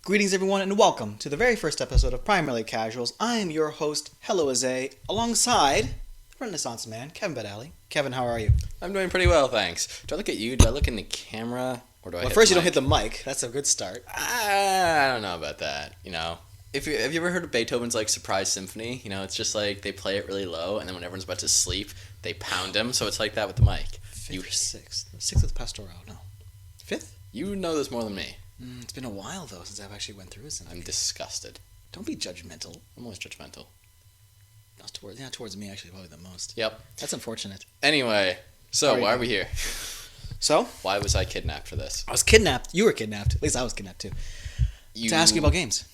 Greetings everyone and welcome to the very first episode of Primarily Casuals. I am your host, helloazae, alongside the Renaissance man, Kevin Badali. Kevin, how are you? I'm doing pretty well, thanks. Do I look at you? Do I look in the camera? Or do I Well, hit first the you mic? don't hit the mic. That's a good start. I don't know about that, Have you ever heard of Beethoven's, Surprise Symphony? It's just, they play it really low, and then when everyone's about to sleep, they pound him, so it's like that with the mic. Fifth or sixth? Sixth with Pastoral, no. Fifth? You know this more than me. It's been a while, though, since I've actually went through a symphony. I'm disgusted. Don't be judgmental. I'm always judgmental. Not towards me, actually, probably the most. Yep. That's unfortunate. Anyway, so why are we here? So? Why was I kidnapped for this? I was kidnapped. You were kidnapped. At least I was kidnapped, too. To ask you about games.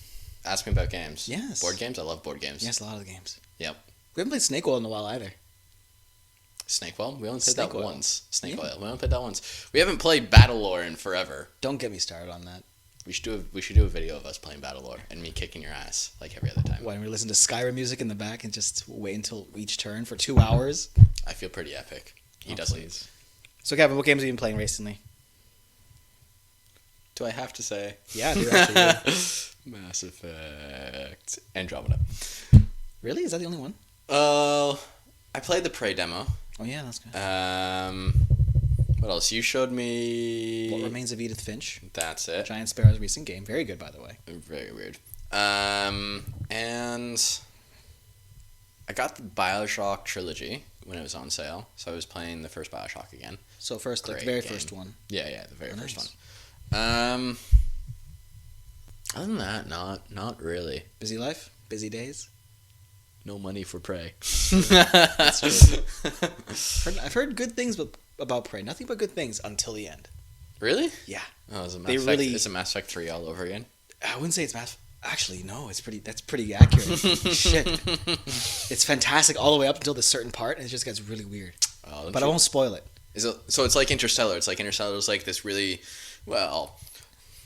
Ask me about games. Yes. Board games? I love board games. Yes, a lot of the games. Yep. We haven't played Snake Oil in a while, either. Snake Oil? We only played that once. Snake Yeah. Oil. We only played that once. We haven't played Battle Lore in forever. Don't get me started on that. We should do a video of us playing Battle Lore and me kicking your ass like every other time. When we listen to Skyrim music in the back and just wait until each turn for 2 hours? I feel pretty epic. He Oh, doesn't. please. So, Kevin, what games have you been playing recently? Do I have to say? Yeah, I do actually. Mass Effect Andromeda. Really? Is that the only one? I played the Prey demo. Oh, yeah, that's good. What else? You showed me... What Remains of Edith Finch? That's it. Giant Sparrow's recent game. Very good, by the way. Very weird. And I got the BioShock trilogy when it was on sale, so I was playing the first BioShock again. So first, like the Great very game. first one. Yeah, the very first nice. one. Other than that, not really. Busy life? Busy days? No money for Prey. That's true. I've heard good things about Prey. Nothing but good things until the end. Really? Yeah. Oh, is it They Mass Effect? really- Is it Mass Effect 3 all over again? I wouldn't say it's math. Actually, no. That's pretty accurate. Shit. It's fantastic all the way up until this certain part, and it just gets really weird. Oh, But I won't spoil it. So it's like Interstellar. It's like Interstellar's like this really,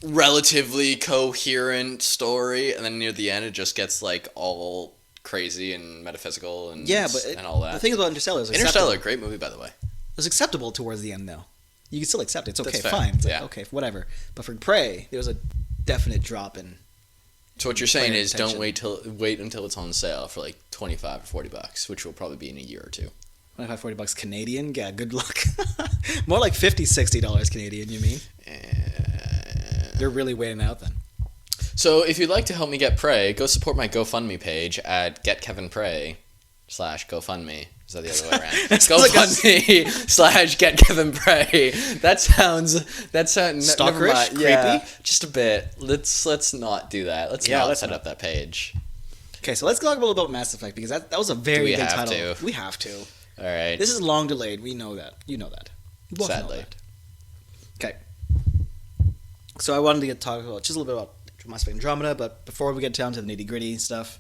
relatively coherent story, and then near the end it just gets all crazy and metaphysical and and all that. The thing about Interstellar is Interstellar, great movie by the way. It was acceptable towards the end, though. You can still accept it. It's okay, That's fair. fine. It's like, Yeah. okay, whatever. But for Prey, there was a definite drop in. So what you're saying Player is don't attention. wait until it's on sale for like $25 or $40, which will probably be in a year or two. $25, $40 Canadian? Yeah, good luck. More like $50, $60 Canadian, you mean? They're really waiting out then. So if you'd like to help me get Prey, go support my GoFundMe page at getkevinprey/GoFundMe. Is that the other way around? GoFundMe/GetKevinPrey. That sounds Stalkerish? never mind. Yeah, Creepy? just a bit. Let's not do that. Let's set up that page. Okay, so let's talk a little about Mass Effect, because that was a very we big have title. to? We have to. All right. This is long delayed. We know that. You know that. We both know Sadly. that. Okay. So I wanted to talk about just a little bit about Mass Effect Andromeda, but before we get down to the nitty-gritty stuff,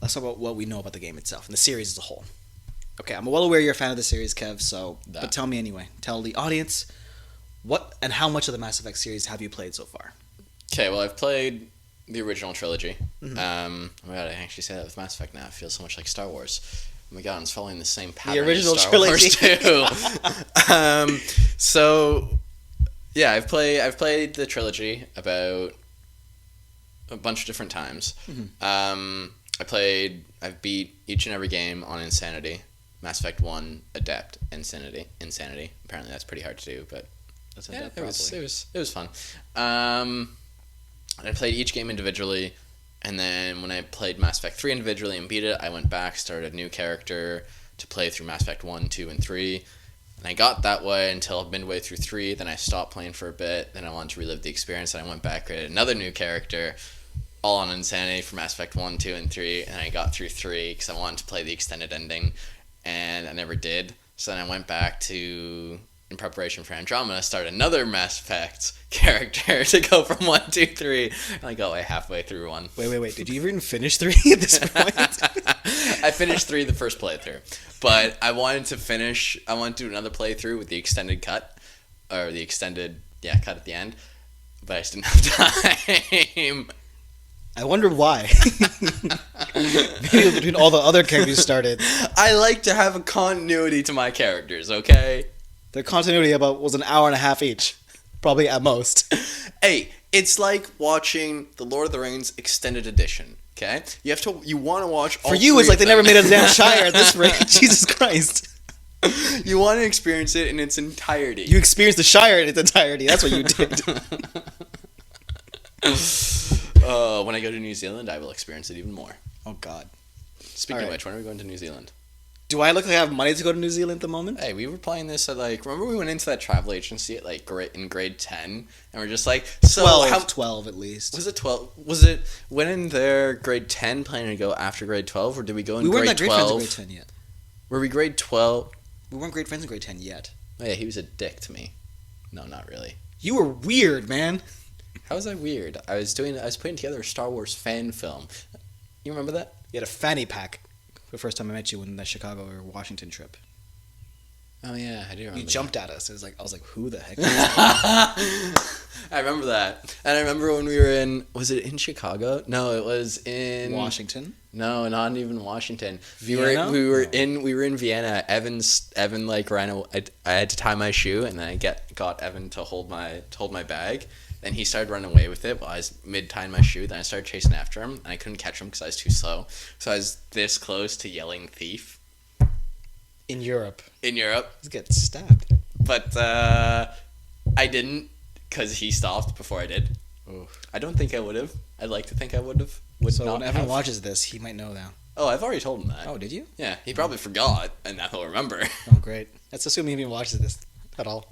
let's talk about what we know about the game itself and the series as a whole. Okay, I'm well aware you're a fan of the series, Kev, but tell me anyway. Tell the audience what and how much of the Mass Effect series have you played so far? Okay, well, I've played the original trilogy. Mm-hmm. Oh my god, I actually say that with Mass Effect now. It feels so much like Star Wars. Oh my god, it's following the same pattern original as Star trilogy. Wars too. So yeah, I've played the trilogy about a bunch of different times. Mm-hmm. I've beat each and every game on Insanity. Mass Effect 1, Adept, Insanity. Apparently that's pretty hard to do, but That's yeah, probably. it was fun. I played each game individually, and then when I played Mass Effect 3 individually and beat it, I went back, started a new character to play through Mass Effect 1, 2, and 3. And I got that way until midway through 3, then I stopped playing for a bit, then I wanted to relive the experience, and I went back, created another new character, all on Insanity for Mass Effect 1, 2, and 3, and I got through 3 because I wanted to play the extended ending, and I never did. So then I went back to, in preparation for Andromeda, start another Mass Effect character to go from 1, 2, 3, and I got halfway through 1. Wait. Did you even finish 3 at this point? I finished 3 the first playthrough, but I wanted to do another playthrough with the extended cut, or the extended, cut at the end, but I just didn't have time. I wonder why. Maybe between all the other characters started. I like to have a continuity to my characters, okay? The continuity was an hour and a half each. Probably at most. Hey, It's like watching the Lord of the Rings extended edition. Okay, you want to watch. All For you, three it's like of they never them. made a damn Shire at this rate. Jesus Christ. You want to experience it in its entirety. You experienced the Shire in its entirety. That's what you did. When I go to New Zealand, I will experience it even more. Oh, God. Speaking of which, when are we going to New Zealand? Do I look like I have money to go to New Zealand at the moment? Hey, we were playing this at remember we went into that travel agency at in grade 10 and we're just like, so 12 at least. Was it 12? Was it went in there grade 10 planning to go after grade 12 or did we go in We weren't grade that great 12? friends in grade 10 yet. Were we grade 12? We weren't great friends in grade 10 yet. Oh yeah, he was a dick to me. No, not really. You were weird, man. How was I weird? I was putting together a Star Wars fan film. You remember that? You had a fanny pack the first time I met you in the Chicago or Washington trip. Oh yeah, I do remember. You jumped at us. I was like, who the heck? I remember that. And I remember when we were was it in Chicago? No, it was in Washington? No, not even Washington. Vienna? We were in Vienna. Evan ran away. I had to tie my shoe and then I got Evan to hold my bag. Then he started running away with it while I was mid-tying my shoe. Then I started chasing after him and I couldn't catch him because I was too slow. So I was this close to yelling thief. In Europe. Let's get stabbed. But I didn't because he stopped before I did. Oof. I don't think I would have. I'd like to think I would have. So when Evan watches this, he might know now. Oh, I've already told him that. Oh, did you? Yeah, he probably forgot, and now he'll remember. Oh, great. Let's assume he even watches this at all.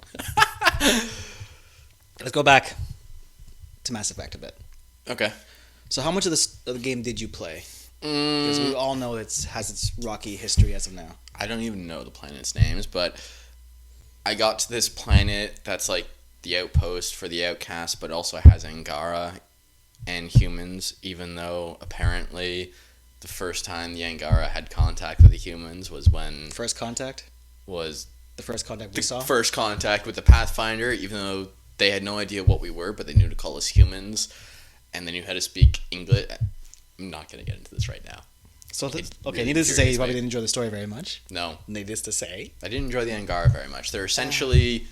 Let's go back to Mass Effect a bit. Okay. So how much of the game did you play? Because we all know it has its rocky history as of now. I don't even know the planet's names, but I got to this planet that's like the outpost for the outcast, but also has Angara and humans, even though apparently the first time the Angara had contact with the humans was when... First contact? Was... The first contact we saw? First contact with the Pathfinder, even though they had no idea what we were, but they knew to call us humans, and they knew how to speak English. I'm not going to get into this right now. So really needless to say, you probably didn't enjoy the story very much. No. Needless to say. I didn't enjoy the Angara very much. They're essentially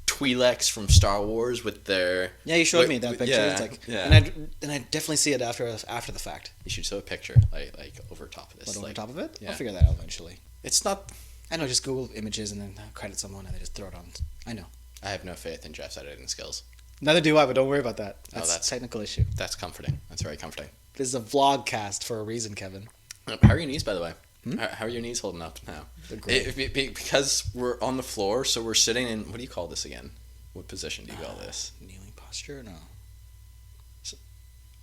Twi'leks from Star Wars with their... Yeah, you showed me that picture. Yeah, it's like, yeah. And I definitely see it after the fact. You should show a picture, like over top of this. What, over top of it? Yeah. I'll figure that out eventually. It's not... I know, just Google images and then credit someone and they just throw it on. I know. I have no faith in Jeff's editing skills. Neither do I, but don't worry about that. That's that's a technical issue. That's comforting. That's very comforting. This is a vlog cast for a reason, Kevin. How are your knees, by the way? How are your knees holding up now? They're great. Because we're on the floor, so we're sitting in... What do you call this again? What position do you call this? Kneeling posture? No.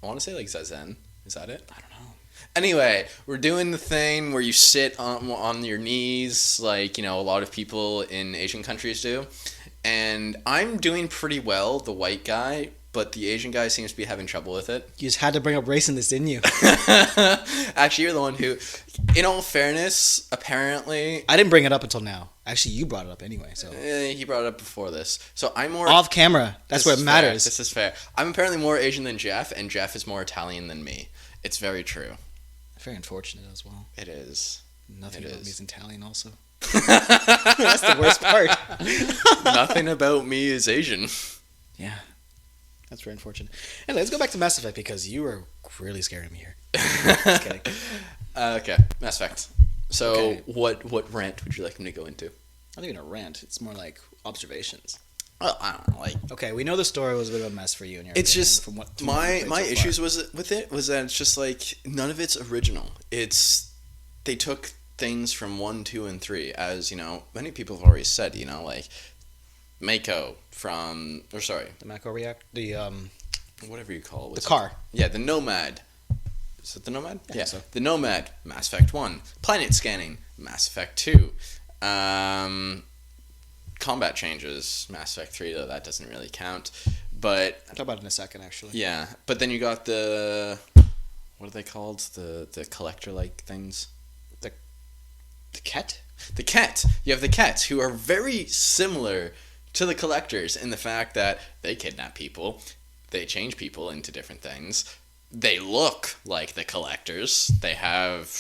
I want to say like Zazen. Is that it? I don't know. Anyway, we're doing the thing where you sit on your knees, like, a lot of people in Asian countries do. And I'm doing pretty well, the white guy, but the Asian guy seems to be having trouble with it. You just had to bring up race in this, didn't you? Actually, you're the one who, in all fairness, apparently... I didn't bring it up until now. Actually, you brought it up anyway, so... he brought it up before this. So I'm more... Off camera. That's where it matters. This is fair. I'm apparently more Asian than Jeff, and Jeff is more Italian than me. It's very true. Very unfortunate as well. It is. Nothing about me is Italian also. That's the worst part. Nothing about me is Asian. Yeah. That's very unfortunate. Anyway, let's go back to Mass Effect because you were really scaring me here. Just kidding. Okay, Mass Effect. So, Okay. What rant would you like me to go into? Not even a rant. It's more like observations. Well, I don't know, Okay, we know the story was a bit of a mess for you and your it's opinion just from what my issues with it was that it's just like none of it's original. They took things from 1, 2, and 3, as many people have already said. Like Mako from, or sorry, the macro react, the whatever you call it. the car. Yeah, the Nomad. Is it the Nomad? Yeah. So. The Nomad, Mass Effect 1. Planet scanning, Mass Effect 2. Combat changes, Mass Effect 3, though that doesn't really count. But I'll talk about it in a second, actually. yeah, but then you got the... What are they called? The collector-like things? The Ket? The Ket. You have the Kets, who are very similar to the collectors in the fact that they kidnap people, they change people into different things, they look like the collectors, they have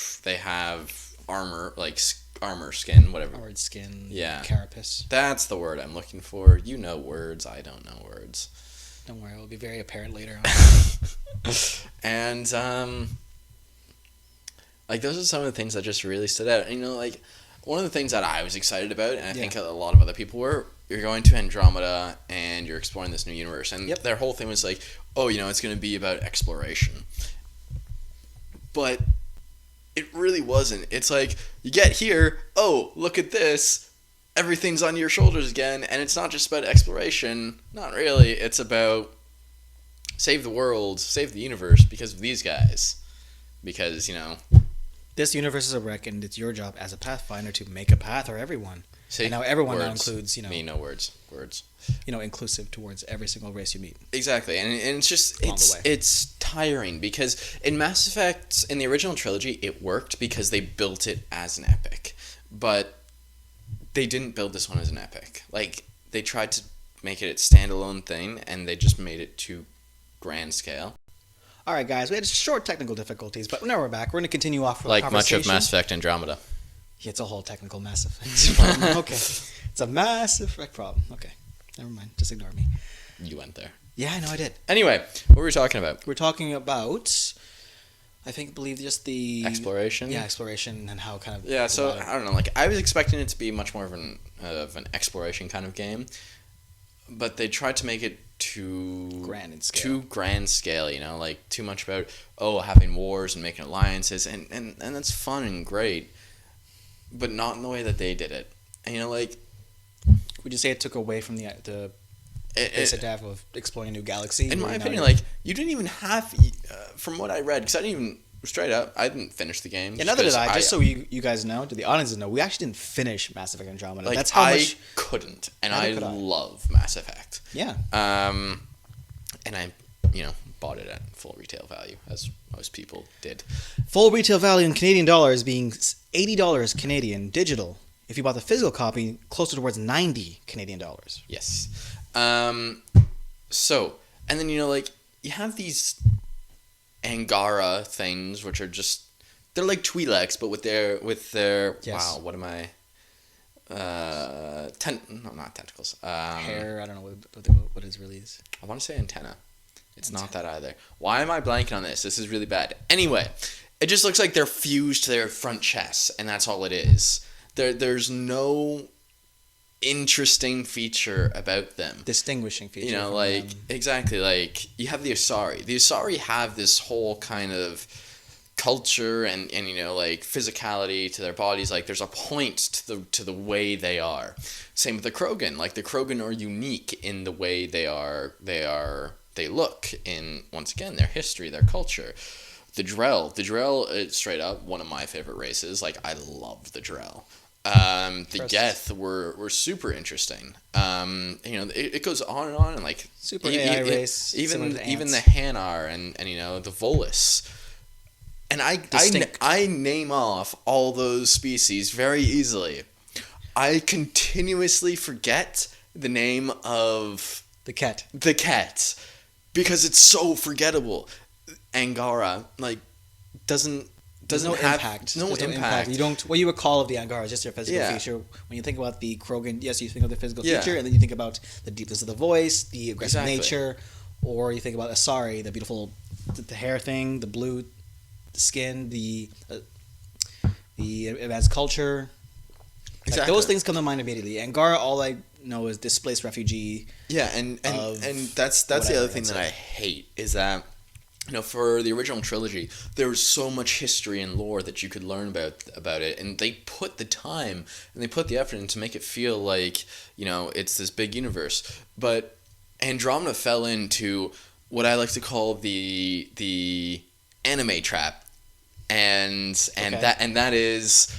armor, like armor skin, whatever. Armored skin. Yeah. Carapace. That's the word I'm looking for. You know words. I don't know words. Don't worry, it will be very apparent later on. And like those are some of the things that just really stood out. And, you know, like one of the things that I was excited about, and I think a lot of other people were, you're going to Andromeda and you're exploring this new universe, and their whole thing was like, oh, you know, it's going to be about exploration. But it really wasn't. It's like, you get here, oh, look at this, everything's on your shoulders again, and it's not just about exploration. Not really. It's about save the world, save the universe because of these guys. Because, you know, this universe is a wreck, and it's your job as a Pathfinder to make a path for everyone. See, and now everyone words. now includes, you know... Me, no words. Words. You know, inclusive towards every single race you meet. Exactly, and it's just, it's tiring, because in Mass Effect, in the original trilogy, it worked because they built it as an epic. But they didn't build this one as an epic. Like, they tried to make it its standalone thing, and they just made it too grand scale. Alright, guys, we had short technical difficulties, but now we're back. We're going to continue off with like the conversation. Much of Mass Effect Andromeda. Yeah, it's a whole technical Mass Effect problem. Okay. It's a Mass Effect problem. Okay. Never mind. Just ignore me. You went there. Yeah, I know I did. Anyway, what were we talking about? We're talking about, believe just the... Exploration? Yeah, exploration and how kind of... Yeah, so, I don't know, like, I was expecting it to be much more of an exploration kind of game, but they tried to make it too grand scale, you know, like too much about having wars and making alliances, and that's fun and great, but not in the way that they did it. And, you know, like, would you say it took away from the basic idea of exploring a new galaxy? In my opinion, like, you didn't even have, from what I read, because I didn't even, straight up, I didn't finish the game. Yeah, neither did I. Just so you guys know, to the audience know, we actually didn't finish Mass Effect Andromeda. Like, that's how much... I couldn't, and I love Mass Effect. Yeah. And I, you know, bought it at full retail value, as most people did. Full retail value in Canadian dollars being $80 Canadian digital. If you bought the physical copy, closer towards 90 Canadian dollars. Yes. So, and then, you know, like, you have these Angara things, which are just, they're like Twi'leks, but with their yes. Wow, what am I? No, not tentacles. Hair, I don't know what it really is. I want to say antenna. It's not that either. Why am I blanking on this? This is really bad. Anyway, it just looks like they're fused to their front chests, and that's all it is. There's no interesting feature about them. Distinguishing feature. You know, like, exactly, like, you have the Asari. The Asari have this whole kind of culture and you know, like, physicality to their bodies. Like, there's a point to the way they are. Same with the Krogan. Like, the Krogan are unique in the way they look in, once again, their history, their culture. The Drell is straight up one of my favorite races. Like, I love the Drell. The Geth were super interesting. You know, it goes on and like super AI race. Even the Hanar and you know, the Volus. And I name off all those species very easily. I continuously forget the name of the Ket. Because it's so forgettable. Angara, like, doesn't have impact. No impact. You don't. What you recall of the Angara is just their physical feature. When you think about the Krogan, yes, you think of the physical feature, and then you think about the deepness of the voice, the aggressive nature, or you think about Asari, the beautiful, the hair thing, the blue, the skin, the advanced culture. Exactly. Like, those things come to mind immediately. Angara, all I know is displaced refugee. Yeah, and that's the other thing that I hate is that, you know, for the original trilogy, there was so much history and lore that you could learn about it, and they put the time and they put the effort in to make it feel like, you know, it's this big universe. But Andromeda fell into what I like to call the anime trap, and that is,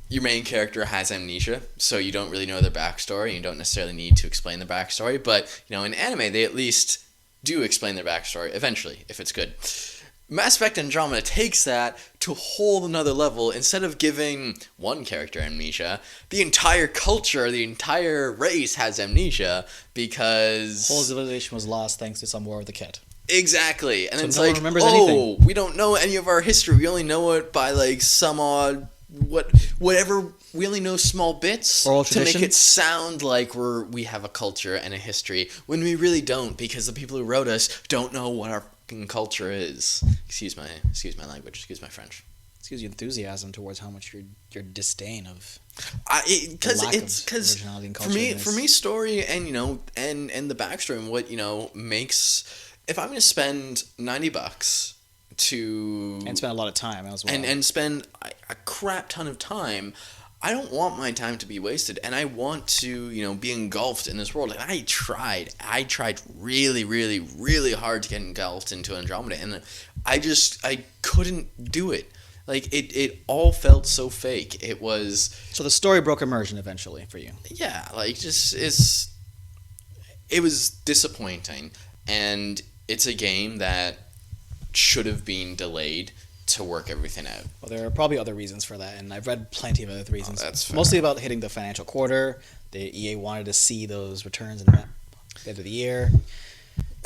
your main character has amnesia, so you don't really know their backstory. You don't necessarily need to explain the backstory, but, you know, in anime they at least do explain their backstory eventually, if it's good. Mass Effect Andromeda takes that to a whole another level. Instead of giving one character amnesia, the entire culture, the entire race has amnesia because... whole civilization was lost thanks to some war of the Ket. Exactly. And so it's no like, one remembers anything. We don't know any of our history. We only know it by, like, some odd whatever. We only know small bits Oral to make tradition? it sound like we have a culture and a history when we really don't, because the people who wrote us don't know what our fucking culture is. Excuse my language. Excuse my French. Excuse your enthusiasm towards how much your disdain of Because lack of because originality and for culture me in for this. me story and and the backstory and what makes, if I'm gonna spend $90 to and spend a lot of time as well. and spend a crap ton of time, I don't want my time to be wasted, and I want to be engulfed in this world. And I tried really, really, really hard to get engulfed into Andromeda, and I couldn't do it. Like it all felt so fake. It was So the story broke immersion eventually for you. it was disappointing, and it's a game that should have been delayed to work everything out. Well, there are probably other reasons for that, and I've read plenty of other reasons. That's fair. Mostly about hitting the financial quarter. The EA wanted to see those returns in the end of the year.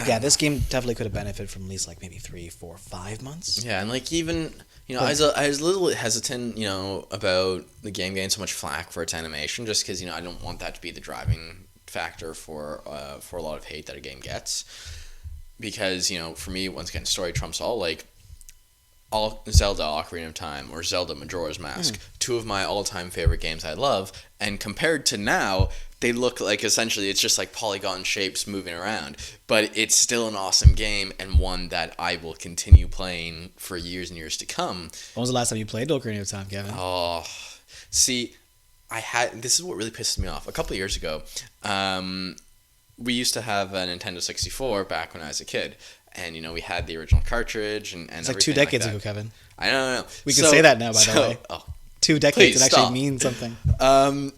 Yeah, this game definitely could have benefited from at least like maybe 3, 4, 5 months. Yeah, and like even I was a little hesitant about the game getting so much flack for its animation, just because I don't want that to be the driving factor for a lot of hate that a game gets. Because for me, once again, story trumps all. Like all Zelda Ocarina of Time or Zelda Majora's Mask, two of my all-time favorite games I love, and compared to now, they look like essentially it's just like polygon shapes moving around, but it's still an awesome game and one that I will continue playing for years and years to come. When was the last time you played Ocarina of Time, Kevin? Oh, see, this is what really pisses me off. A couple of years ago, we used to have a Nintendo 64 back when I was a kid. And, we had the original cartridge and It's like 2 decades ago, Kevin. I know. We can say that now, by the way. Oh, 2 decades, please it actually stop. means something.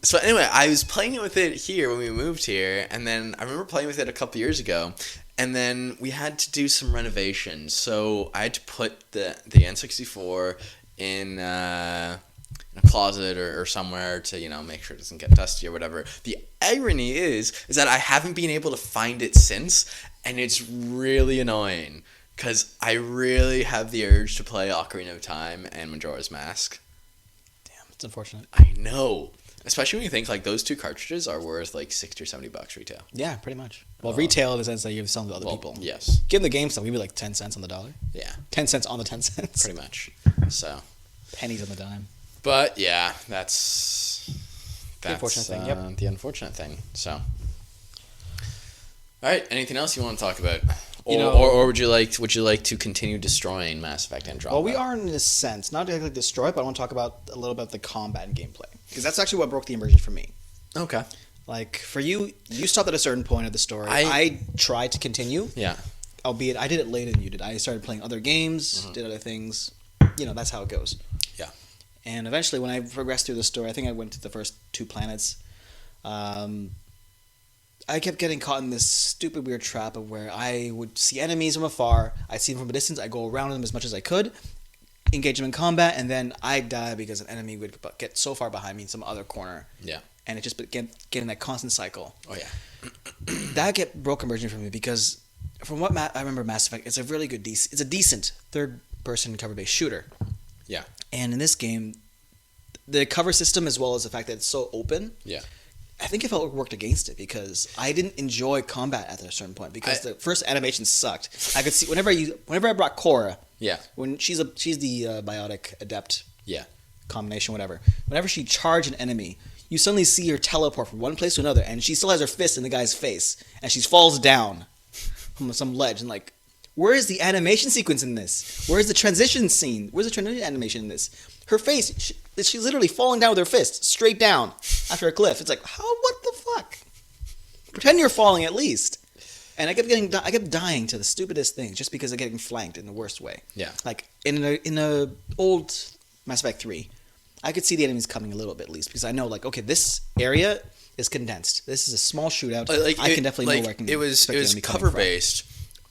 So anyway, I was playing it with it here when we moved here, and then I remember playing with it a couple years ago, and then we had to do some renovations. So I had to put the N64 in a closet or somewhere to make sure it doesn't get dusty or whatever. The irony is that I haven't been able to find it since, and it's really annoying because I really have the urge to play Ocarina of Time and Majora's Mask. Damn, it's unfortunate. I know, especially when you think like those two cartridges are worth like $60 or $70 retail. Yeah, pretty much. Well, retail in the sense that you're selling to other people. Yes. Given the game stuff, we'd be like 10 cents on the dollar. Yeah. 10 cents on the 10 cents. Pretty much. So. Pennies on the dime. But yeah, that's the unfortunate thing. Yep. The unfortunate thing. So. All right. Anything else you want to talk about, or would you like to continue destroying Mass Effect Andromeda? Well, we are in a sense not exactly destroy it, but I want to talk about a little bit of the combat and gameplay because that's actually what broke the immersion for me. Okay. Like for you stopped at a certain point of the story. I tried to continue. Yeah. Albeit I did it later than you did. I started playing other games, did other things. That's how it goes. Yeah. And eventually, when I progressed through the story, I think I went to the first 2 planets. I kept getting caught in this stupid weird trap of where I would see enemies from afar. I'd see them from a distance. I'd go around them as much as I could, engage them in combat, and then I'd die because an enemy would get so far behind me in some other corner. Yeah. And it just get in that constant cycle. Oh yeah. That broke immersion for me because from what I remember, Mass Effect, it's a really good, it's a decent third-person cover-based shooter. Yeah. And in this game, the cover system as well as the fact that it's so open. Yeah. I think it felt like it worked against it because I didn't enjoy combat at a certain point because the first animation sucked. I could see whenever I brought Cora. Yeah. When she's the biotic adept. Yeah. Combination, whatever. Whenever she charged an enemy, you suddenly see her teleport from one place to another, and she still has her fist in the guy's face, and she falls down from some ledge, and like, where is the animation sequence in this? Where is the transition scene? Where's the transition animation in this? Her face, she's literally falling down with her fist, straight down, after a cliff. It's like, what the fuck? Pretend you're falling at least. And I kept dying to the stupidest things just because of getting flanked in the worst way. Yeah. Like, in a old Mass Effect 3, I could see the enemies coming a little bit at least because I know, like, okay, this area is condensed. This is a small shootout. I can definitely know where I can. It was cover based,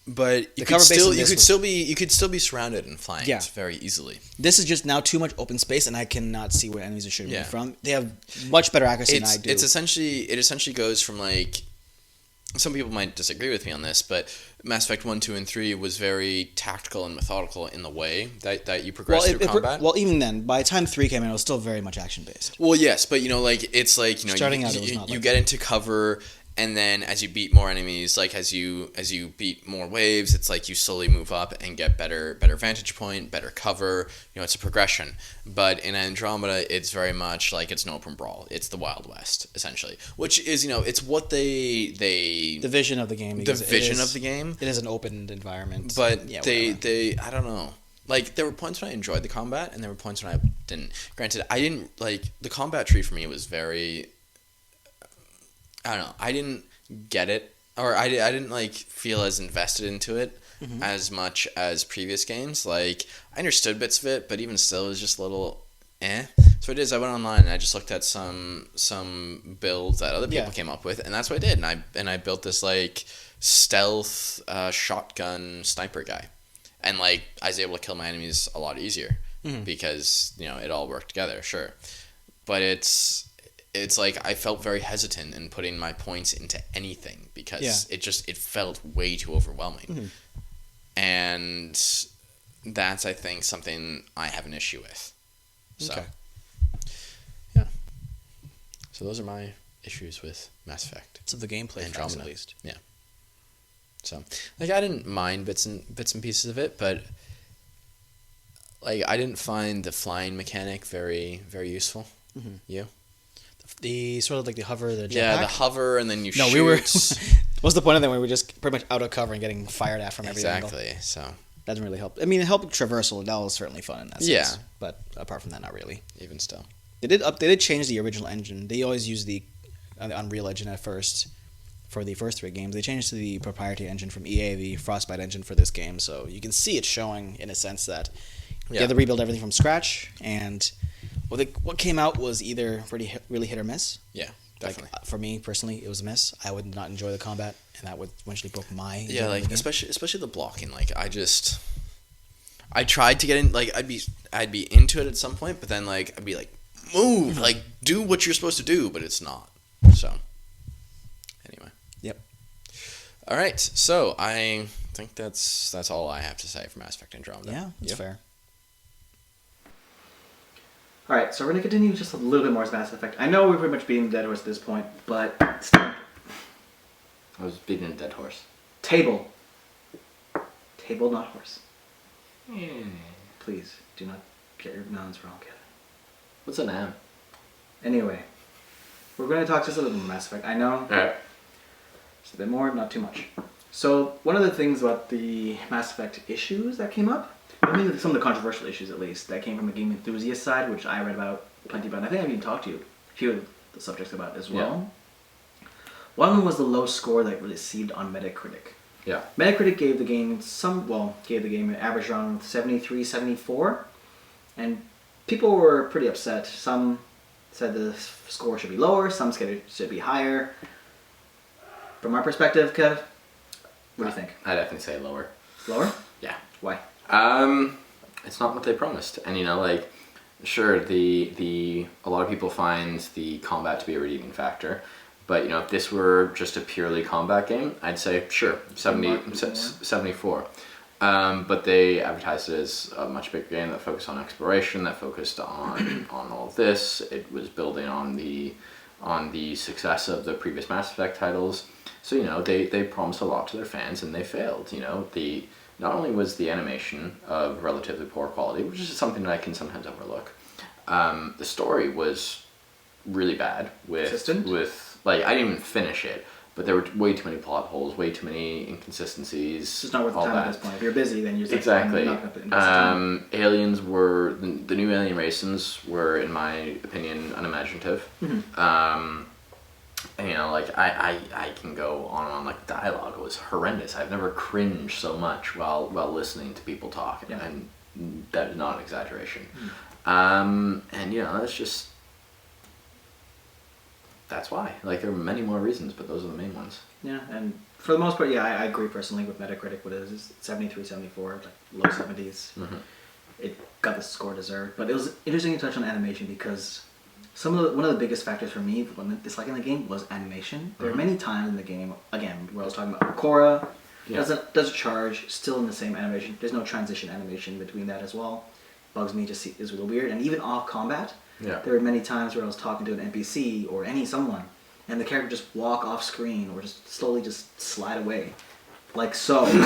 but you could still be surrounded and flanked very easily. This is just now too much open space, and I cannot see where enemies are shooting me from. They have much better accuracy than I do. It essentially goes from like some people might disagree with me on this, but Mass Effect 1, 2, and 3 was very tactical and methodical in the way that you progress through combat. Well, even then, by the time 3 came in, it was still very much action-based. Well, yes, but, it's like, Starting out, it was not you like get into cover, and then as you beat more enemies, like as you beat more waves, it's like you slowly move up and get better vantage point, better cover. It's a progression. But in Andromeda, it's very much like it's an open brawl. It's the Wild West, essentially, which is it's what they the vision of the game. The vision of the game. It is an open environment. But they I don't know. Like, there were points when I enjoyed the combat, and there were points when I didn't. Granted, I didn't like the combat tree for me was very. I don't know. I didn't get it, or I didn't like feel as invested into it as much as previous games. Like, I understood bits of it, but even still, it was just a little eh. So I went online and I just looked at some builds that other people came up with, and that's what I did. And I built this like stealth shotgun sniper guy, and like I was able to kill my enemies a lot easier because it all worked together. Sure, but it's like I felt very hesitant in putting my points into anything because it felt way too overwhelming. And that's, I think, something I have an issue with. So, yeah. So those are my issues with Mass Effect. So the gameplay, Andromeda, at least. Yeah. So, like, I didn't mind bits and pieces of it, but like I didn't find the flying mechanic very, very useful. You? The sort of like the hover, the jetpack? Yeah, the hover, and then you shoot. No, we were... What's the point of that? We were just pretty much out of cover and getting fired at from every angle. Exactly, so... That doesn't really help. I mean, it helped traversal. That was certainly fun in that sense. Yeah. But apart from that, not really. Even still. They did change the original engine. They always used the Unreal Engine at first for the first 3 games. They changed to the proprietary engine from EA, the Frostbite engine for this game. So you can see it showing in a sense that they had to rebuild everything from scratch, and what came out was either really hit or miss. Yeah, definitely. Like, for me personally, it was a miss. I would not enjoy the combat, and that would eventually broke my like especially the blocking. Like I tried to get in. Like I'd be into it at some point, but then like I'd be like, move, like do what you're supposed to do, but it's not. So anyway. Yep. All right, so I think that's all I have to say for Mass Effect Andromeda. Yeah, that's fair. Alright, so we're going to continue just a little bit more as Mass Effect. I know we're pretty much beating the dead horse at this point, but still. I was beating a dead horse. Table. Table, not horse. Please, do not get your nouns wrong, Kevin. What's a noun? Anyway, we're going to talk just a little bit more Mass Effect. I know. Alright. Just a bit more, not too much. So, one of the things about the Mass Effect issues that came up, I mean, some of the controversial issues at least, that came from the game enthusiast side, which I read about plenty about, and I think I've even talked to you a few of the subjects about as well. Yeah. One of them was the low score that it received on Metacritic. Yeah. Metacritic gave the game an average around 73, 74, and people were pretty upset. Some said the score should be lower, some said it should be higher. From our perspective, Kev, what do you think? I definitely say lower. Lower? Yeah. Why? It's not what they promised, and like, sure, a lot of people find the combat to be a redeeming factor, but if this were just a purely combat game, I'd say sure, 74. But they advertised it as a much bigger game that focused on exploration, that focused on all of this. It was building on the success of the previous Mass Effect titles. So they promised a lot to their fans, and they failed. Not only was the animation of relatively poor quality, which is something that I can sometimes overlook, the story was really bad. With like I didn't even finish it, but there were way too many plot holes, way too many inconsistencies. It's just not worth the time at this point. If you're busy, then you're just exactly. Not going to invest time. Aliens were the new alien races were, in my opinion, unimaginative. Mm-hmm. And like I can go on and on. Like, dialogue was horrendous. I've never cringed so much while listening to people talk, and that is not an exaggeration. And that's why. Like, there are many more reasons, but those are the main ones. Yeah, and for the most part, I agree personally with Metacritic. What it is 73, 74, like low 70s. Mm-hmm. It got the score deserved, but it was interesting to touch on animation because one of the biggest factors for me when disliking the game was animation. There are many times in the game, again, where I was talking about Cora, does a charge, still in the same animation. There's no transition animation between that as well. Bugs me, just is a little weird. And even off combat, there were many times where I was talking to an NPC or someone, and the character just walk off screen or just slowly just slide away. Like so. And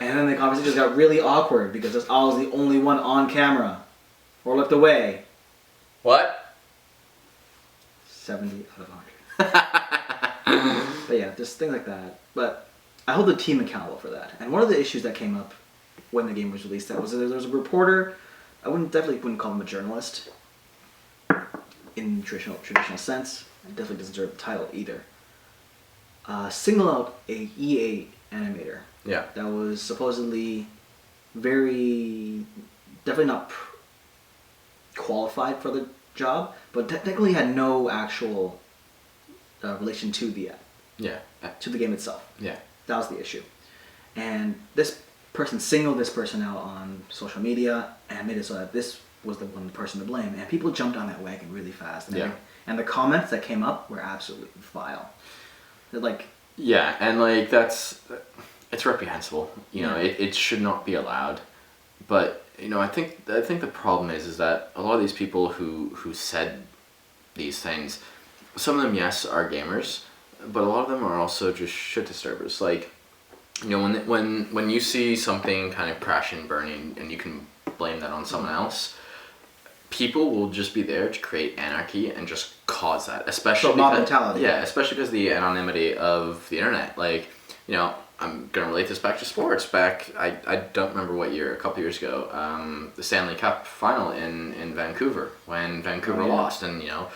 then the conversation just got really awkward because I was the only one on camera. Or looked away. What? 70 out of 100. But yeah, just things like that. But I hold the team accountable for that. And one of the issues that came up when the game was released was that there was a reporter. I definitely wouldn't call him a journalist in traditional sense. It definitely doesn't deserve the title either. Single out a EA animator. Yeah. That was supposedly definitely not qualified for the job, but technically had no actual relation to the game itself. Yeah. That was the issue. And this person singled this person out on social media and made it so that this was the one person to blame. And people jumped on that wagon really fast. And the comments that came up were absolutely vile. Like, yeah, and like it's reprehensible. You know, it should not be allowed. But you know, I think the problem is that a lot of these people who said these things, some of them, yes, are gamers, but a lot of them are also just shit disturbers. Like, you know, when you see something kind of crashing, burning, and you can blame that on someone else, people will just be there to create anarchy and just cause that, especially mob mentality. Yeah, especially because of the anonymity of the internet. Like, you know, I'm gonna relate this back to sports. I don't remember what year, a couple years ago, the Stanley Cup final in Vancouver when Vancouver lost, and you know,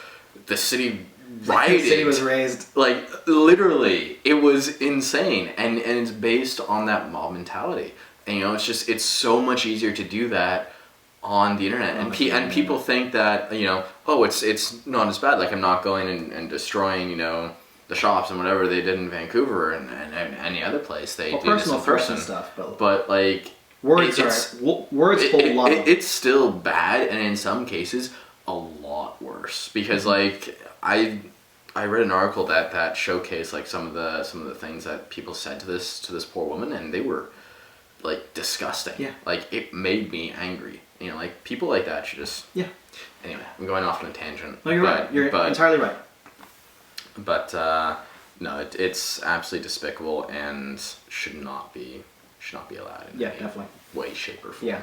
the city rioted. The city was raised. Like literally, it was insane, and it's based on that mob mentality. And you know, it's so much easier to do that on the internet, and people think that, you know, oh, it's not as bad. Like, I'm not going and destroying, you know, the shops and whatever they did in Vancouver and any other place. They do this in person stuff, but like words hold a lot. It's still bad, and in some cases a lot worse, because like I read an article that showcased like some of the things that people said to this poor woman, and they were like disgusting. Yeah. Like, it made me angry. You know, like, people like that should just... Yeah. Anyway, I'm going off on a tangent. No, you're right. You're entirely right. But, no, it's absolutely despicable and should not be allowed in any definitely. way, shape, or form. Yeah.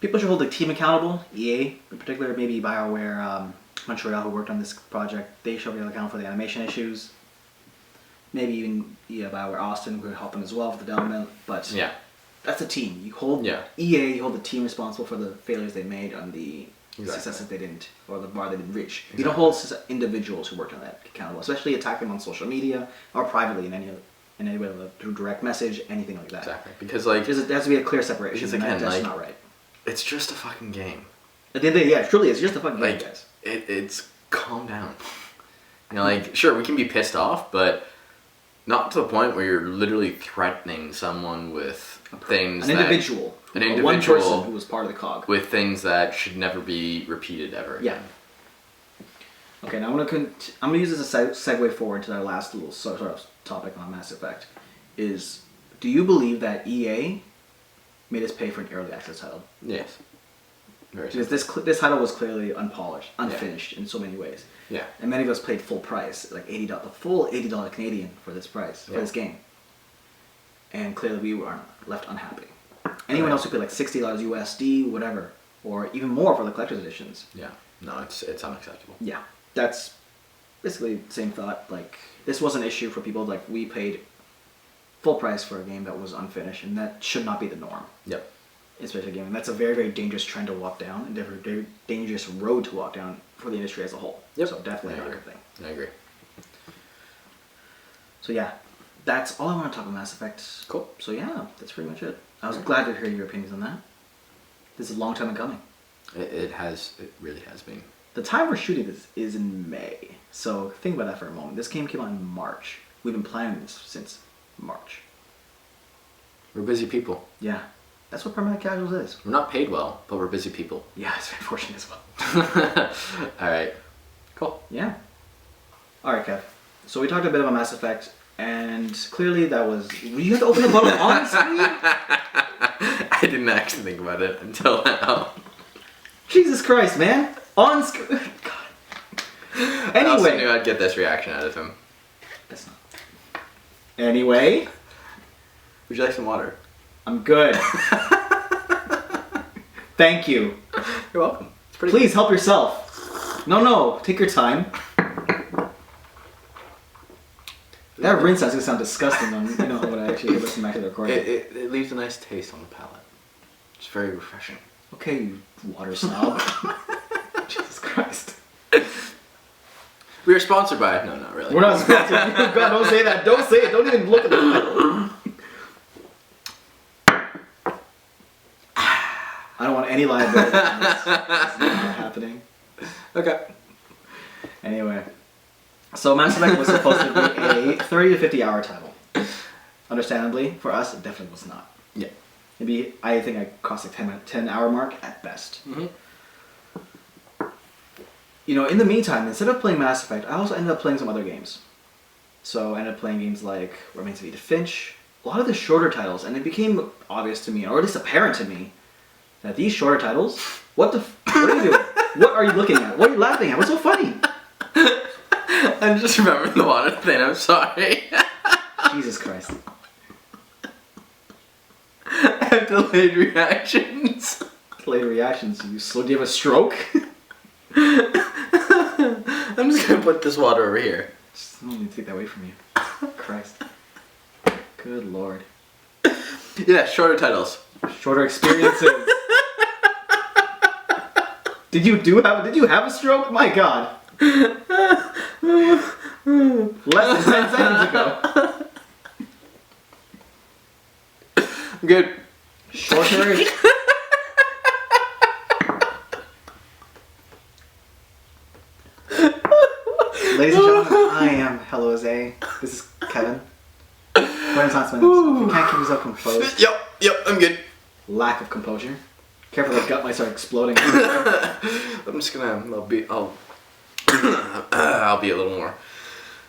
People should hold the team accountable. EA, in particular, maybe BioWare, Montreal, who worked on this project, they should be accountable for the animation issues. Maybe even BioWare Austin could help them as well for the development. But yeah, that's a team. You hold EA, you hold the team responsible for the failures they made on the successes they didn't, or the bar they didn't reach. Exactly. You don't hold individuals who worked on that accountable, especially attack them on social media or privately in any way, through direct message, anything like that. Exactly, because like there has to be a clear separation. Because again, that's like, not right. It's just a fucking game. At the end of the day, it truly is just a fucking game, like, guys. It's calm down. You know, like, sure, we can be pissed off, but not to the point where you're literally threatening someone with things one person who was part of the cog, with things that should never be repeated ever again. Yeah. Okay, now I'm gonna use this as a segue forward to our last little sort of topic on Mass Effect. Is, do you believe that EA made us pay for an early access title? Yes. Very because this title was clearly unpolished, unfinished in so many ways. Yeah. And many of us paid full price, like the full $80 Canadian for this price, for this game. And clearly we were left unhappy. Anyone else who paid like $60 USD, whatever, or even more for the collector's editions. Yeah. No, it's unacceptable. Yeah. That's basically the same thought. Like, this was an issue for people. Like, we paid full price for a game that was unfinished, and that should not be the norm. Yep. Especially gaming. That's a very, very dangerous trend to walk down, and a very dangerous road to walk down for the industry as a whole. Yep. So definitely not a good thing. I agree. So yeah, that's all I want to talk about Mass Effect. Cool. So yeah, that's pretty much it. I was glad to hear your opinions on that. This is a long time in coming. It really has been. The time we're shooting this is in May. So think about that for a moment. This game came out in March. We've been planning this since March. We're busy people. Yeah. That's what permanent casuals is. We're not paid well, but we're busy people. Yeah, it's very fortunate as well. All right. Cool. Yeah. All right, Kev. So we talked a bit about Mass Effect, and clearly that was... You had to open the bottle on screen? I didn't actually think about it until now. Jesus Christ, man. On screen. God. I also Anyway. knew I'd get this reaction out of him. That's not... Anyway. Would you like some water? I'm good. Thank you. You're welcome. It's pretty Please help yourself. No. Take your time. That rinse sounds gonna sound disgusting on when I actually listen back to the recording. It leaves a nice taste on the palate. It's very refreshing. Okay, you water snob. Jesus Christ. We are sponsored by... No, not really. We're not sponsored. God, don't say that. Don't say it. Don't even look at the I don't want any liability on this. It's not happening. Okay. Anyway. So Mass Effect was supposed to be a 30 to 50 hour title. Understandably, for us, it definitely was not. Yeah. Maybe, I think I crossed the 10 hour mark at best. Mm-hmm. In the meantime, instead of playing Mass Effect, I also ended up playing some other games. So I ended up playing games like Remains of Edith Finch, a lot of the shorter titles, and it became obvious to me, or at least apparent to me, that these shorter titles, what are you doing? What are you looking at? What are you laughing at? What's so funny? I'm just remembering the water thing, I'm sorry. Jesus Christ. I have delayed reactions. Delayed reactions, you slow. Do you have a stroke? I'm just gonna put this water over here. I don't need to take that away from you. Christ. Good lord. Yeah, shorter titles. Shorter experiences. Did you have a stroke? My God. Less than 10 seconds ago. I'm good. Shorter. Ladies and gentlemen, I am helloazae. This is Kevin. Renaissance man. If you can't keep yourself composed. Yep, I'm good. Lack of composure. Careful, the gut might start exploding. I'm just gonna. I'll be a little more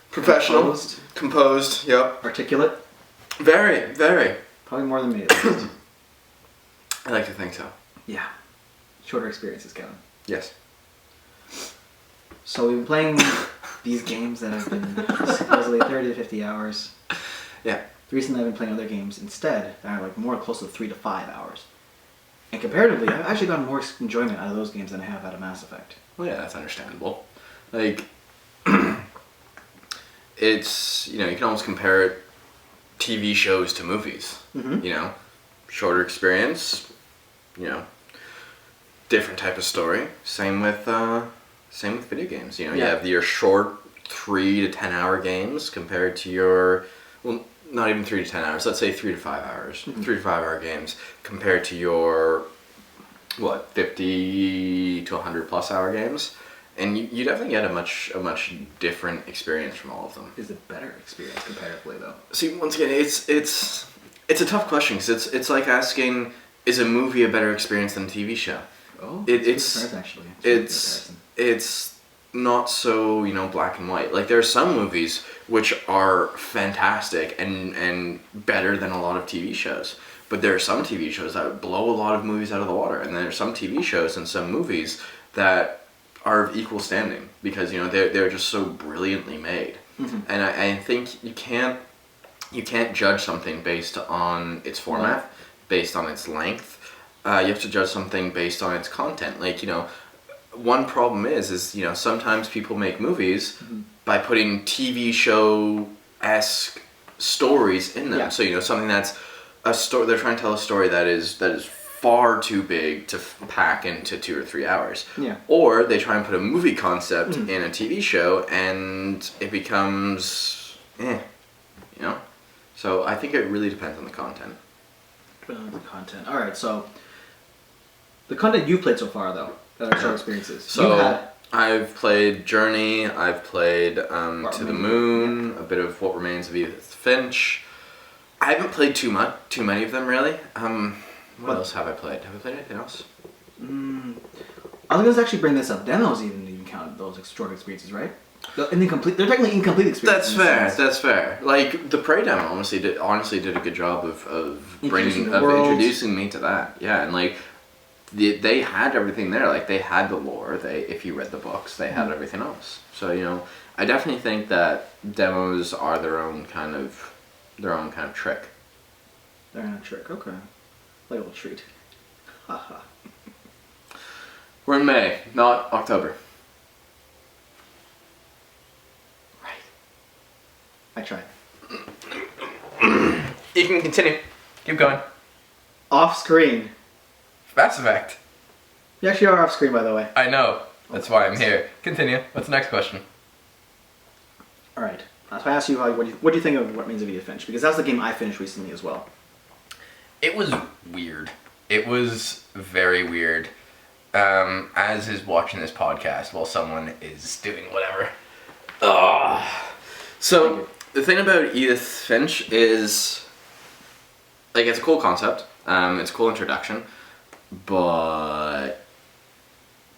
professional, composed. Yep. Articulate. Very, very. Probably more than me at least. I like to think so. Yeah. Shorter experiences, Kevin. Yes. So we've been playing these games that have been supposedly 30 to 50 hours. Yeah. Recently I've been playing other games instead that are like more close to 3 to 5 hours. And comparatively, I've actually gotten more enjoyment out of those games than I have out of Mass Effect. Well, yeah, that's understandable. Like, it's, you can almost compare TV shows to movies. Mm-hmm. Shorter experience, different type of story. Same with video games. You have your short 3 to 10 hour games compared to your, well, not even 3 to 10 hours. Let's say 3 to 5 hours. Mm-hmm. 3 to 5 hour games compared to your 50 to 100 plus hour games, and you definitely get a much different experience from all of them. Is it better experience comparatively though? See, once again, it's a tough question because it's like asking, is a movie a better experience than a TV show? Oh, it's actually. It's not so black and white. Like there are some movies which are fantastic and better than a lot of TV shows. But there are some TV shows that blow a lot of movies out of the water, and there are some TV shows and some movies that are of equal standing because they're just so brilliantly made. Mm-hmm. And I think you can't judge something based on its format, based on its length. You have to judge something based on its content. Like one problem is sometimes people make movies by putting TV show-esque stories in them. Yeah. So something that's a story, they're trying to tell a story that is far too big to pack into 2 or 3 hours. Yeah. Or they try and put a movie concept in a TV show and it becomes So I think it really depends on the content. All right, so the content you've played so far though, that are short experiences. So I've played Journey, I've played To the Moon, a bit of What Remains of Edith Finch. I haven't played too many of them really. What else have I played? Have I played anything else? I was going to actually bring this up. Demos even count those short experiences, right? They're technically incomplete experiences. That's fair. Like, the Prey demo honestly did a good job of introducing me to that. Yeah, and like, they had everything there. Like, they had the lore. If you read the books, they had everything else. So, you know, I definitely think that demos are their own kind of trick. Their own trick, okay. Like a little treat. Haha. We're in May, not October. Right. I tried. You can continue. Keep going. Off screen. Mass Effect. You actually are off screen, by the way. I know. That's why I'm here. Continue. What's the next question? All right. So I asked you, what do you think of What Remains of Edith Finch? Because that's the game I finished recently as well. It was weird. It was very weird. As is watching this podcast while someone is doing whatever. So, the thing about Edith Finch is, like, it's a cool concept. It's a cool introduction. But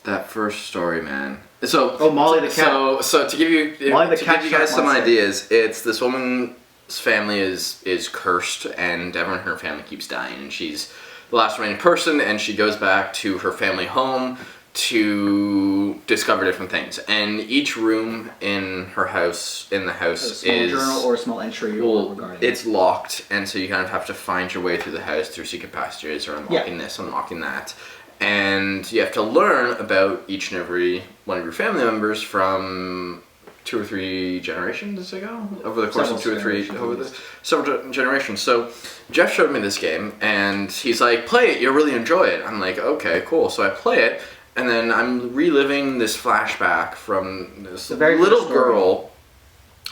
that first story, man. So, Molly the cat. So to give you guys some monster. ideas, it's this woman's family is cursed, and everyone in her family keeps dying, and she's the last remaining person, and she goes back to her family home to discover different things. And each room in her house, A small journal or a small entry regarding it's locked, and so you kind of have to find your way through the house through secret passages or unlocking this, unlocking that. And you have to learn about each and every one of your family members from 2 or 3 generations ago, over the course of several generations. So Jeff showed me this game, and he's like, play it, you'll really enjoy it. I'm like, okay, cool. So I play it, and then I'm reliving this flashback from this little girl,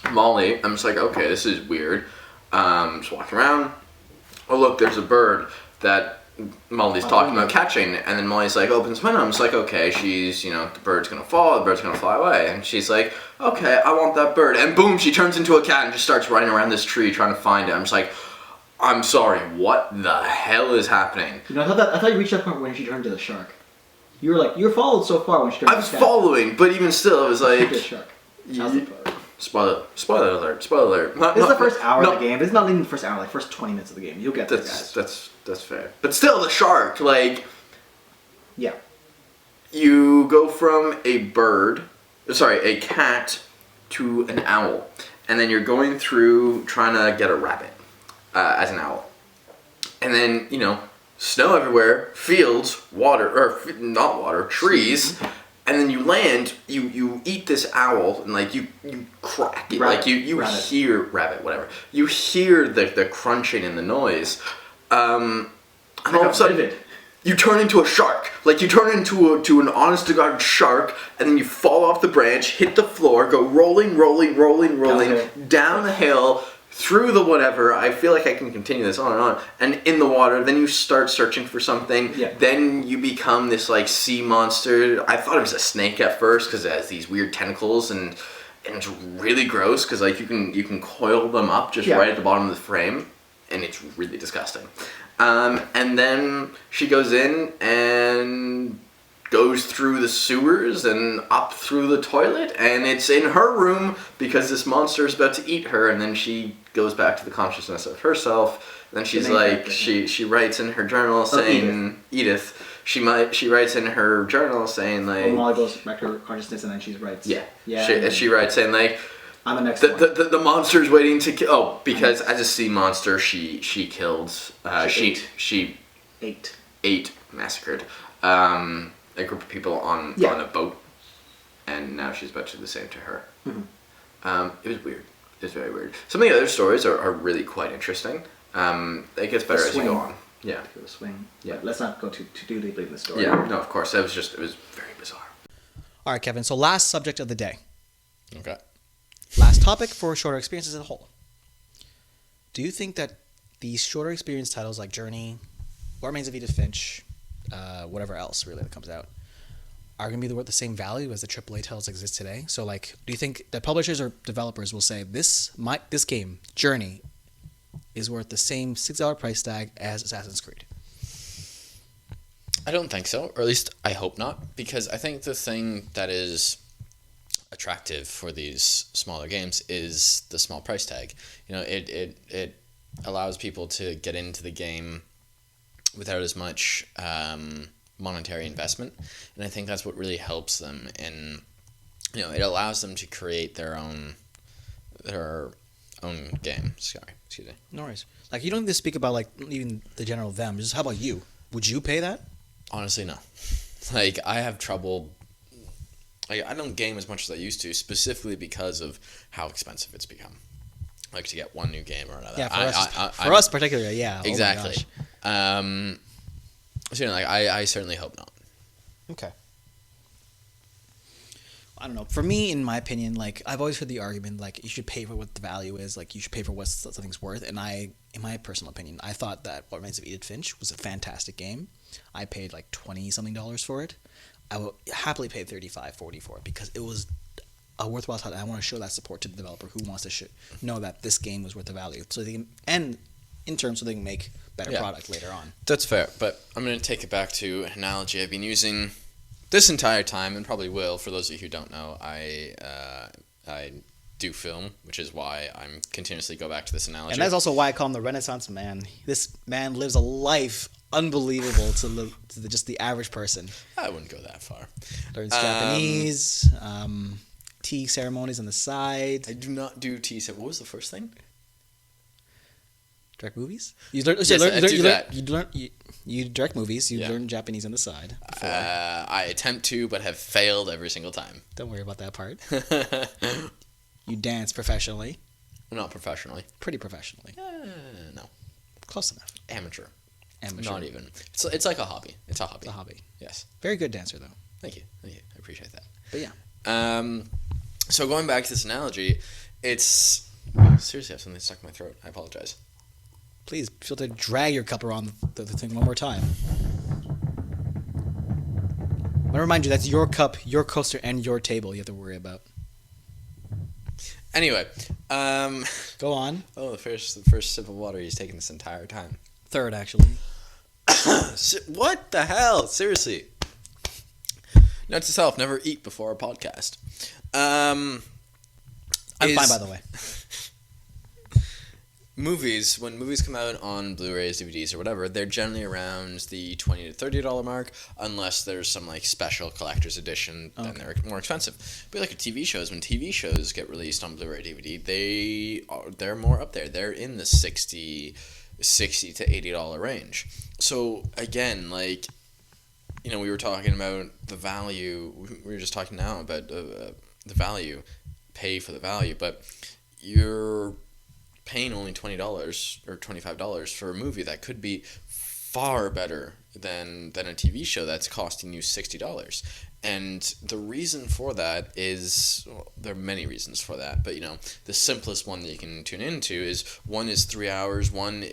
Molly. I'm just like, okay, this is weird. Just walking around. Oh, look, there's a bird that Molly's talking about catching, and then Molly's like, opens the window. I'm just like, okay, she's, the bird's gonna fall, the bird's gonna fly away, and she's like, okay, I want that bird, and boom, she turns into a cat and just starts running around this tree trying to find it. I'm just like, I'm sorry, what the hell is happening? I thought you reached that point when she turned to the shark. You were followed so far when she turned to the cat. I was following, but even still, it was like, the shark. How's the bird? Spoiler alert. This is the first hour of the game. It's not even the first hour, like first 20 minutes of the game. You'll get there, guys. That's fair. But still, the shark, like... Yeah. You go from a cat to an owl. And then you're going through trying to get a rabbit as an owl. And then, snow everywhere, fields, not water, trees... And then you land, you eat this owl, and like you crack it, rabbit. like you hear rabbit, whatever. You hear the crunching and the noise, and all of a sudden you turn into a shark. Like you turn into an honest to God shark, and then you fall off the branch, hit the floor, go rolling down the hill. Through the whatever, I feel like I can continue this on and on. And in the water, then you start searching for something. Yeah. Then you become this like sea monster. I thought it was a snake at first because it has these weird tentacles and it's really gross because like you can coil them up just right at the bottom of the frame, and it's really disgusting. And then she goes in and goes through the sewers and up through the toilet, and it's in her room because this monster is about to eat her, and then she goes back to the consciousness of herself. Then she's like, she writes in her journal saying, Edith, she writes in her journal saying like... Molly goes back to her consciousness, and then she writes... She writes saying like... I'm the next one. The monster's waiting to kill... Oh, because as a sea monster, she killed... She ate, massacred, a group of people on a boat, and now she's about to do the same to her. Mm-hmm. It was weird. It was very weird. Some of the other stories are really quite interesting. It gets better as you go on. Yeah. The swing. Yeah. Let's not go too deeply in the story. Yeah. No, of course. It was very bizarre. All right, Kevin. So last subject of the day. Okay. Last topic for shorter experiences as a whole. Do you think that these shorter experience titles like Journey, What Remains of Edith Finch, whatever else really that comes out, are going to be worth the same value as the AAA titles exist today? So, like, do you think that publishers or developers will say this game, Journey, is worth the same $6 price tag as Assassin's Creed? I don't think so, or at least I hope not, because I think the thing that is attractive for these smaller games is the small price tag. It allows people to get into the game without as much monetary investment, and I think that's what really helps them. And it allows them to create their own game. Sorry, excuse me. No worries. Like, you don't need to speak about, like, even the general them. Just how about you? Would you pay that? Honestly, no. Like, I have trouble. Like, I don't game as much as I used to, specifically because of how expensive it's become. Like, to get one new game or another. Yeah, for us particularly, yeah. Exactly. Oh my gosh. So, I certainly hope not. Okay. I don't know. For me, in my opinion, like, I've always heard the argument, like, you should pay for what the value is. Like, you should pay for what something's worth. And in my personal opinion, I thought that What Remains of Edith Finch was a fantastic game. I paid like $20-something for it. I will happily pay $35, $40 for it because it was a worthwhile title. I want to show that support to the developer who wants to know that this game was worth the value. So they can, and in turn, so they can make better product later on. That's fair, but I'm going to take it back to an analogy I've been using this entire time, and probably will. For those of you who don't know, I do film, which is why I'm continuously go back to this analogy. And that's also why I call him the Renaissance man. This man lives a life unbelievable to just the average person. I wouldn't go that far. Learns Japanese, tea ceremonies on the side. I do not do tea ceremonies. What was the first thing? Direct movies? I do that. You direct movies. You learn Japanese on the side. I attempt to, but have failed every single time. Don't worry about that part. You dance professionally. Not professionally. Pretty professionally. No. Close enough. Amateur. Amateur. Not even. It's like a hobby. It's a hobby. It's a hobby. Yes. Very good dancer, though. Thank you. I appreciate that. But yeah. So going back to this analogy, it's... Seriously, I have something stuck in my throat. I apologize. Please feel to drag your cup around the thing one more time. I want to remind you, that's your cup, your coaster, and your table you have to worry about. Anyway. Go on. Oh, the first sip of water he's taken this entire time. Third, actually. What the hell? Seriously. Note to self, never eat before a podcast. I'm fine, by the way. Movies, when movies come out on Blu-rays, DVDs, or whatever, they're generally around the $20 to $30 mark, unless there's some like special collector's edition, then they're more expensive. But like with TV shows, when TV shows get released on Blu-ray, DVD, they're more up there. They're in the $60 to $80 range. So again, like, we were talking about the value. We were just talking now about the value, pay for the value, but you're paying only $20 or $25 for a movie that could be far better than a TV show that's costing you $60. And the reason for that is, well, there are many reasons for that, but the simplest one that you can tune into is, one is 3 hours, one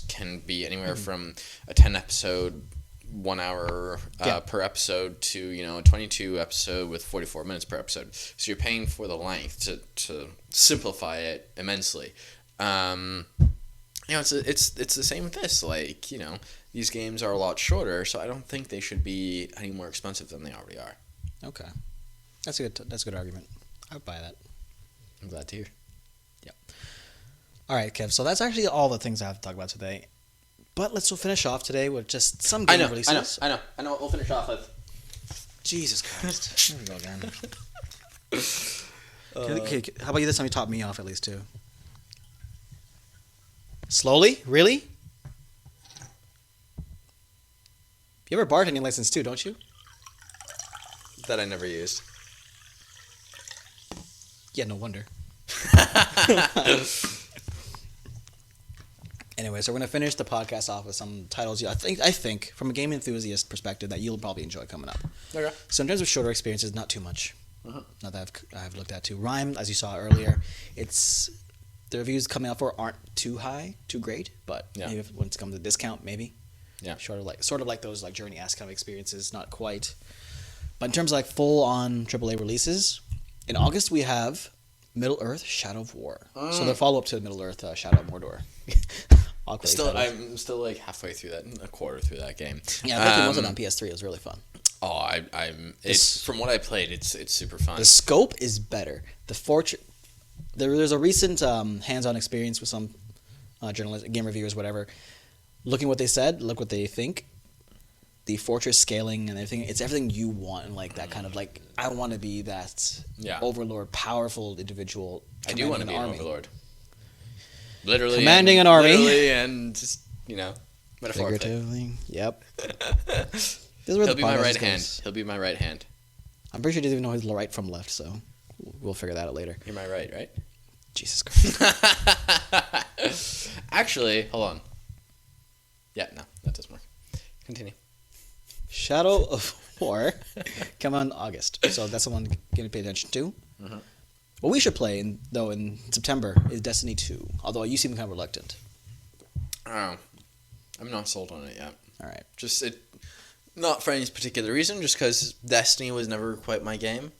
can be anywhere from a 10 episode 1 hour per episode to a 22 episode with 44 minutes per episode. So you're paying for the length to simplify it immensely. It's the same with this. Like, these games are a lot shorter, so I don't think they should be any more expensive than they already are. Okay, that's a good argument. I would buy that. I'm glad to hear. Yeah. All right, Kev. So that's actually all the things I have to talk about today. But let's finish off today with just some game releases. I know. What we'll finish off with. Jesus Christ. Here we go again. Okay, how about you this time? You top me off at least too. Slowly? Really? You have a bartending license too, don't you? That I never used. Yeah, no wonder. Anyway, so we're gonna finish the podcast off with some titles. I think from a game enthusiast perspective that you'll probably enjoy coming up. Okay. So in terms of shorter experiences, not too much. Not that I've looked at too. Rhyme, as you saw earlier, the reviews coming out for aren't too high, too great, but maybe when it comes to discount, maybe. Yeah. Sort of like those like Journey-esque kind of experiences, not quite. But in terms of like full-on AAA releases, in August we have Middle-earth: Shadow of War. So the follow-up to Middle-earth: Shadow of Mordor. quality Still, titles. I'm still like halfway through that, a quarter through that game. Yeah, I played most of it on PS3. It was really fun. Oh, it's from what I played, it's super fun. The scope is better. The fortune. There's a recent hands-on experience with some journalists, game reviewers, whatever. Looking what they said, look what they think. The fortress scaling and everything, it's everything you want, and like that kind of like, I want to be that overlord, powerful individual. I do want to be an overlord. Literally. Commanding an army. Literally and just, metaphorically. Figuratively. Yep. He'll be my right hand. He'll be my right hand. I'm pretty sure he doesn't even know his right from left, so we'll figure that out later. You're my right? Jesus Christ. Actually, hold on. Yeah, no, that doesn't work. Continue. Shadow of War come on August, so that's the one to pay attention to. Mm-hmm. What we should play, in September, is Destiny 2, although you seem kind of reluctant. Oh, I'm not sold on it yet. All right. Not for any particular reason, just because Destiny was never quite my game.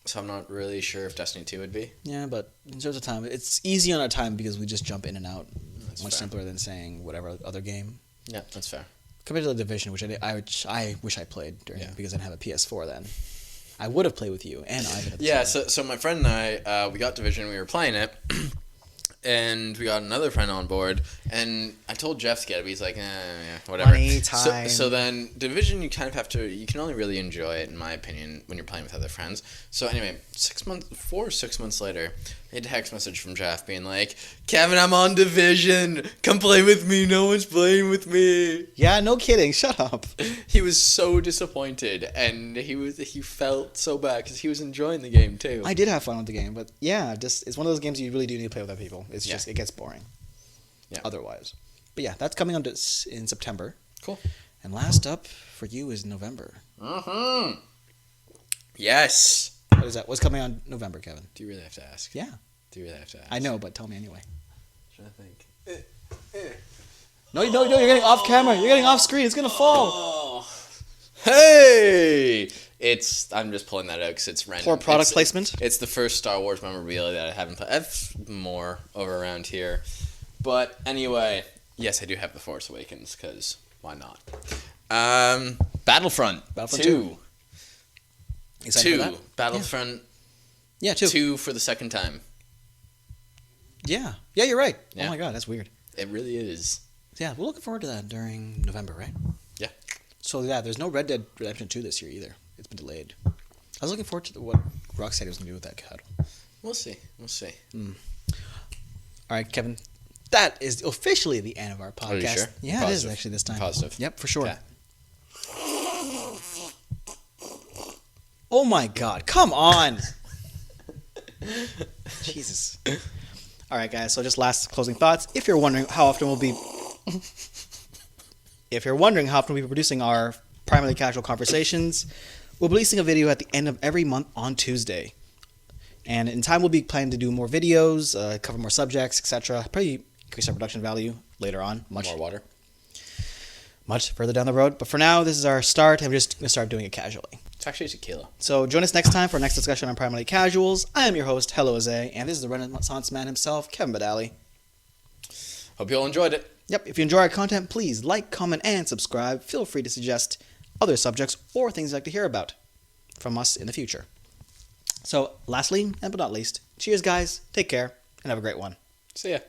So I'm not really sure if Destiny 2 would be. Yeah, but in terms of time, it's easy on our time because we just jump in and out. That's much fair. simpler than saying whatever other game. Yeah, that's fair. Compared to The Division, which I wish I played during because I didn't have a PS4 then. I would have played with you and Ivan at the time. So my friend and I, we got Division, we were playing it, and we got another friend on board, and I told Jeff to get it, but he's like, whatever. Money, time. So then Division, you kind of have to, you can only really enjoy it, in my opinion, when you're playing with other friends. So anyway, 4 or 6 months later, I had a text message from Jeff being like, Kevin, I'm on Division, come play with me, no one's playing with me. Yeah, no kidding, shut up. He was so disappointed, and he felt so bad because he was enjoying the game too. I did have fun with the game, but yeah, it's one of those games you really do need to play with other people. It's just, it gets boring. Yeah. Otherwise. But yeah, that's coming on in September. Cool. And last up for you is November. Mm-hmm. Yes. What is that? What's coming on November, Kevin? Do you really have to ask? Yeah. Do you really have to ask? I know, but tell me anyway. I'm trying to think. No, you're getting off camera. You're getting off screen. It's going to fall. Oh. Hey! I'm just pulling that out because it's random. Poor product placement. It's the first Star Wars memorabilia that I haven't played. I have more over around here. But anyway, yes, I do have The Force Awakens because why not? Battlefront 2. Excited for that? Battlefront Yeah, 2. 2 for the second time. Yeah. Yeah, you're right. Yeah. Oh my god, that's weird. It really is. Yeah, we're looking forward to that during November, right? Yeah. So yeah, there's no Red Dead Redemption 2 this year either. It's been delayed. I was looking forward to what Rocksteady was going to do with that title. We'll see. All right, Kevin. That is officially the end of our podcast. Are you sure? Yeah, it is actually this time. Positive. Yep, for sure. Okay. Oh my god, come on! Jesus. All right, guys, so just last closing thoughts. If you're wondering how often we'll be producing our primarily casual conversations, we'll be releasing a video at the end of every month on Tuesday. And in time, we'll be planning to do more videos, cover more subjects, etc. Probably increase our production value later on. More water. Much further down the road. But for now, this is our start, and we're just going to start doing it casually. It's actually tequila. So join us next time for our next discussion on Primarily Casuals. I am your host, helloazae, and this is the Renaissance man himself, Kevin Badali. Hope you all enjoyed it. Yep, if you enjoy our content, please like, comment, and subscribe. Feel free to suggest other subjects or things you'd like to hear about from us in the future. So, lastly, and but not least, cheers, guys. Take care, and have a great one. See ya.